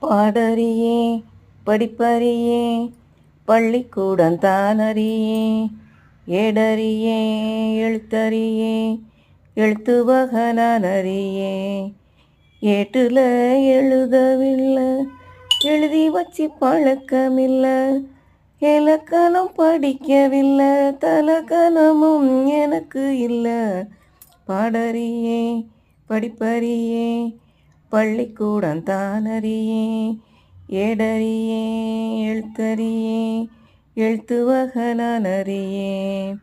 பாடறியே படிப்பறியே பள்ளிக்கூடம் தானறியே ஏடறியே எழுத்தறியே எழுத்து வகனானறியே ஏட்டுல எழுதவில்லை எழுதி வச்சு பழக்கமில்லை இலக்கணம் படிக்கவில்லை தலக்கணமும் எனக்கு இல்லை பாடறியே படிப்பறியே பள்ளிக்கூடம் தானறியே ஏடறியே எழுத்தறியே எழுத்து வகனானறியே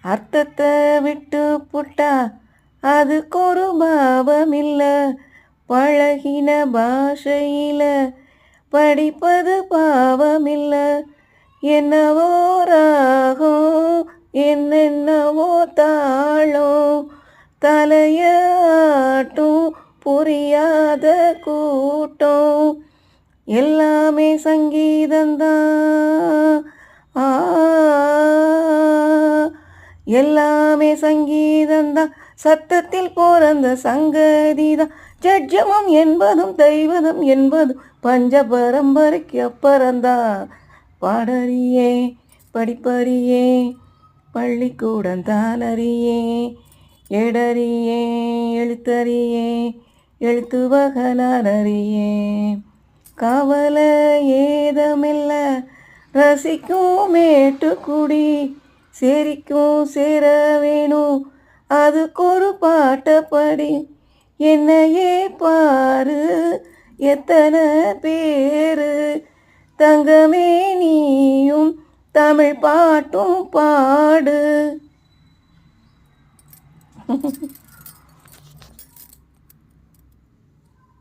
அர்த்தத்தை விட்டு புட்டா அதுக்கு ஒரு பாவமில்லை பழகின பாஷையில படிப்பது பாவமில்லை என்னவோ ராகம் என்னென்னவோ தாளம் தலையாட்டும் புரியாத கூட்டம் எல்லாமே சங்கீதந்தான் எல்லாமே சங்கீதந்தான் சத்தத்தில் பிறந்த சங்கதிதான் ஜட்ஜமம் என்பதும் தெய்வதம் என்பதும் பஞ்ச பரம்பரைக்கு அப்புறந்தான் பாடறியே படிப்பறியே பள்ளிக்கூடம் தானறியே ஏடறியே எழுத்தறியே எழுத்து வகனானறியே கவலை ஏதமில்ல ரசிக்கும் மேட்டுக்குடி சேரிக்கும் சேர வேணும் அதுக்கு ஒரு பாட்டை படி என்னையே பாரு எத்தனை பேரு தங்கமே நீயும் தமிழ் பாட்டும் பாடு